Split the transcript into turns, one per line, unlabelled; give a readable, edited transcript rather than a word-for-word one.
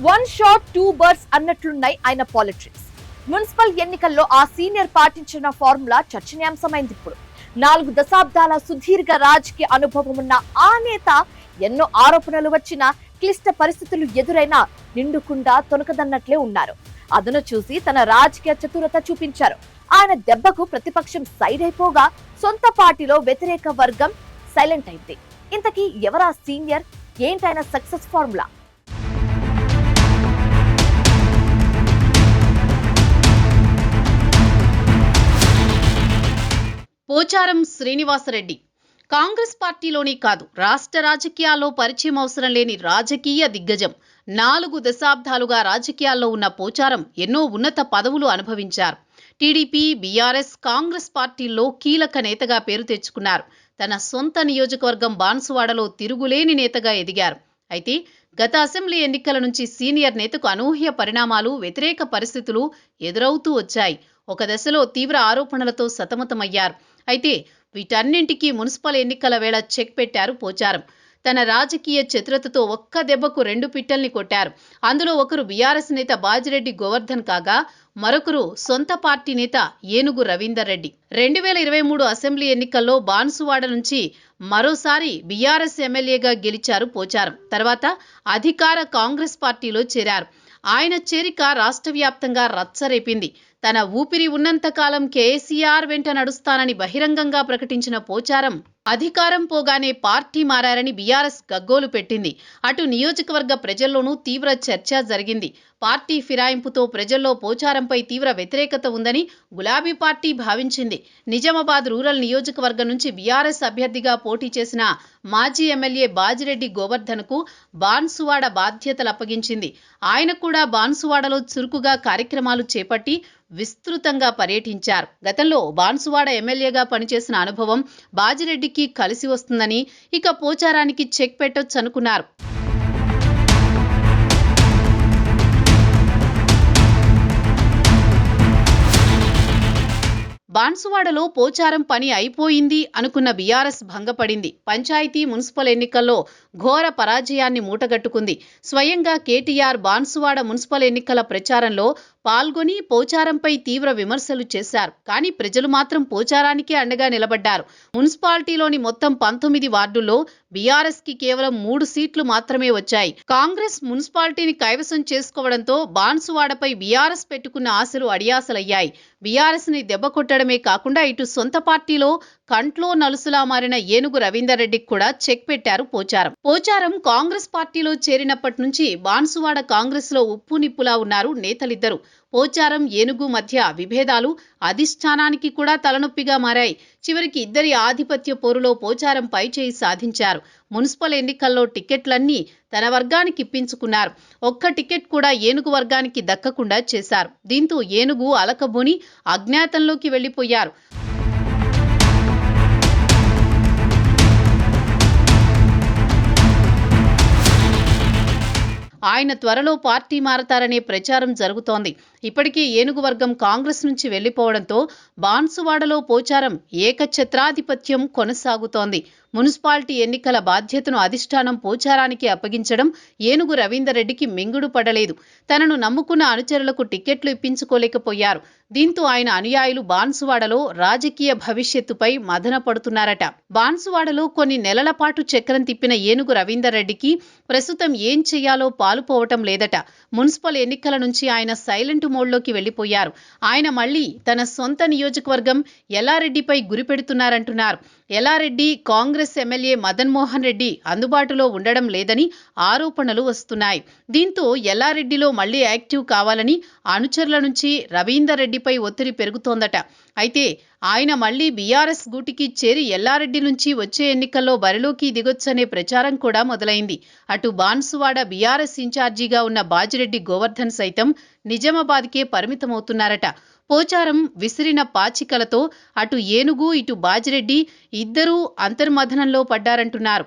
One shot two birds అన్నట్లున్నాయి ఆయన politics. Municipal ఎన్నికల్లో ఆ సీనియర్ పాటించిన ఫార్ములా చర్చనీయాంశమైంది. ఇప్పుడు 4 దశాబ్దాల సుదీర్ఘ రాజకీయ అనుభవం ఉన్న ఆ నేత ఎన్నో ఆరోపణలు వచ్చినా, క్లిష్ట పరిస్థితులు ఎదురైనా నిండుకుండా తొనకదన్నట్లే ఉన్నారు. అదను చూసి తన రాజకీయ చతురత చూపించారు. ఆయన దెబ్బకు ప్రతిపక్షం సైడ్ అయిపోగా సొంత పార్టీలో వ్యతిరేక వర్గం సైలెంట్ అయింది. ఇంతకీ ఎవరా సీనియర్, ఏంటైన సక్సెస్ ఫార్ములా?
పోచారం శ్రీనివాసరెడ్డి కాంగ్రెస్ పార్టీలోనే కాదు, రాష్ట్ర రాజకీయాల్లో పరిచయం అవసరం లేని రాజకీయ దిగ్గజం. 4 దశాబ్దాలుగా రాజకీయాల్లో ఉన్న పోచారం ఎన్నో ఉన్నత పదవులు అనుభవించారు. టీడీపీ, బీఆర్ఎస్, కాంగ్రెస్ పార్టీల్లో కీలక నేతగా పేరు తెచ్చుకున్నారు. తన సొంత నియోజకవర్గం బాన్సువాడలో తిరుగులేని నేతగా ఎదిగారు. అయితే గత అసెంబ్లీ ఎన్నికల నుంచి సీనియర్ నేతకు అనూహ్య పరిణామాలు, వ్యతిరేక పరిస్థితులు ఎదురవుతూ వచ్చాయి. ఒక దశలో తీవ్ర ఆరోపణలతో సతమతమయ్యారు. అయితే వీటన్నింటికీ మున్సిపల్ ఎన్నికల వేళ చెక్ పెట్టారు పోచారం. తన రాజకీయ చతురతతో ఒక్క దెబ్బకు 2 పిట్టల్ని కొట్టారు. అందులో ఒకరు బీఆర్ఎస్ నేత బాజిరెడ్డి గోవర్ధన్ కాగా, మరొకరు సొంత పార్టీ నేత ఏనుగు రవీందర్ రెడ్డి. 2023 అసెంబ్లీ ఎన్నికల్లో బాన్సువాడ నుంచి మరోసారి బీఆర్ఎస్ ఎమ్మెల్యేగా గెలిచారు పోచారం. తర్వాత అధికార కాంగ్రెస్ పార్టీలో చేరారు. ఆయన చేరిక రాష్ట్ర వ్యాప్తంగా రచ్చరేపింది. తన ఊపిరి ఉన్నంతకాలం కేసీఆర్ వెంట నడుస్తానని బహిరంగంగా ప్రకటించిన పోచారం అధికారం పోగానే పార్టీ మారారని బీఆర్ఎస్ గగ్గోలు పెట్టింది. అటు నియోజకవర్గ ప్రజల్లోనూ తీవ్ర చర్చ జరిగింది. పార్టీ ఫిరాయింపుతో ప్రజల్లో పోచారంపై తీవ్ర వ్యతిరేకత ఉందని గులాబీ పార్టీ భావించింది. నిజామాబాద్ రూరల్ నియోజకవర్గం నుంచి బీఆర్ఎస్ అభ్యర్థిగా పోటీ చేసిన మాజీ ఎమ్మెల్యే బాజిరెడ్డి గోవర్ధన్కు బాన్సువాడ బాధ్యతలు అప్పగించింది. ఆయన కూడా బాన్సువాడలో చురుకుగా కార్యక్రమాలు చేపట్టి విస్తృతంగా పర్యటించారు. గతంలో బాన్సువాడ ఎమ్మెల్యేగా పనిచేసిన అనుభవం బాజిరెడ్డికి కలిసి వస్తుందని, ఇక పోచారానికి చెక్ పెట్టొచ్చనుకున్నారు. బాన్సువాడలో పోచారం పని అయిపోయింది అనుకున్న బీఆర్ఎస్ భంగపడింది. పంచాయతీ, మున్సిపల్ ఎన్నికల్లో ఘోర పరాజయాన్ని మూటగట్టుకుంది. స్వయంగా కేటీఆర్ బాన్సువాడ మున్సిపల్ ఎన్నికల ప్రచారంలో పాల్గొని పోచారంపై తీవ్ర విమర్శలు చేశారు. కానీ ప్రజలు మాత్రం పోచారానికే అండగా నిలబడ్డారు. మున్సిపాలిటీలోని మొత్తం 19 వార్డుల్లో బీఆర్ఎస్ కి కేవలం 3 సీట్లు మాత్రమే వచ్చాయి. కాంగ్రెస్ మున్సిపాలిటీని కైవసం చేసుకోవడంతో బాన్సువాడపై బీఆర్ఎస్ పెట్టుకున్న ఆశలు అడియాసలయ్యాయి. బీఆర్ఎస్ ని దెబ్బ కొట్టడమే కాకుండా ఇటు సొంత పార్టీలో కంట్లో నలుసులా మారిన ఏనుగు రవీందర్ రెడ్డికి కూడా చెక్ పెట్టారు పోచారం. పోచారం కాంగ్రెస్ పార్టీలో చేరినప్పటి నుంచి బాన్సువాడ కాంగ్రెస్ లో ఉప్పు నిప్పులా ఉన్నారు నేతలిద్దరు. పోచారం, ఏనుగు మధ్య విభేదాలు అధిష్టానానికి కూడా తలనొప్పిగా మారాయి. చివరికి ఇద్దరి ఆధిపత్య పోరులో పోచారం పైచేయి సాధించారు. మున్సిపల్ ఎన్నికల్లో టికెట్లన్నీ తన వర్గానికి ఇప్పించుకున్నారు. ఒక్క టికెట్ కూడా ఏనుగు వర్గానికి దక్కకుండా చేశారు. దీంతో ఏనుగు అలకబోని అజ్ఞాతంలోకి వెళ్లిపోయారు. ఆయన త్వరలో పార్టీ మారతారనే ప్రచారం జరుగుతోంది. ఇప్పటికీ ఏనుగు వర్గం కాంగ్రెస్ నుంచి వెళ్లిపోవడంతో బాన్సువాడలో పోచారం ఏకఛత్రాధిపత్యం కొనసాగుతోంది. మున్సిపాలిటీ ఎన్నికల బాధ్యతను అధిష్టానం పోచారానికి అప్పగించడం ఏనుగు రవీందర్ రెడ్డికి మింగుడు పడలేదు. తనను నమ్ముకున్న అనుచరులకు టికెట్లు ఇప్పించుకోలేకపోయారు. దీంతో ఆయన అనుయాయులు బాన్సువాడలో రాజకీయ భవిష్యత్తుపై మదన పడుతున్నారట. బాన్సువాడలో కొన్ని నెలల పాటు చక్రం తిప్పిన ఏనుగు రవీందర్ రెడ్డికి ప్రస్తుతం ఏం చేయాలో పాలుపోవటం లేదట. మున్సిపల్ ఎన్నికల నుంచి ఆయన సైలెంట్ మోడ్లోకి వెళ్లిపోయారు. ఆయన మళ్లీ తన సొంత నియోజకవర్గం ఎల్లారెడ్డిపై గురిపెడుతున్నారంటున్నారు. ఎల్లారెడ్డి కాంగ్రెస్ ఎమ్మెల్యే మదన్ మోహన్ రెడ్డి అందుబాటులో ఉండడం లేదని ఆరోపణలు వస్తున్నాయి. దీంతో ఎల్లారెడ్డిలో మళ్లీ యాక్టివ్ కావాలని అనుచరుల నుంచి రవీందర్ రెడ్డిపై ఒత్తిడి పెరుగుతోందట. అయితే ఆయన మళ్లీ బీఆర్ఎస్ గూటికి చేరి ఎల్లారెడ్డి నుంచి వచ్చే ఎన్నికల్లో బరిలోకి దిగొచ్చనే ప్రచారం కూడా మొదలైంది. అటు బాన్సువాడ బీఆర్ఎస్ ఇన్ఛార్జిగా ఉన్న బాజిరెడ్డి గోవర్ధన్ సైతం నిజామాబాద్కే పరిమితమవుతున్నారట. పోచారం విసిరిన పాచికలతో అటు ఏనుగు, ఇటు బాజిరెడ్డి ఇద్దరూ అంతర్మథనంలో పడ్డారంటున్నారు.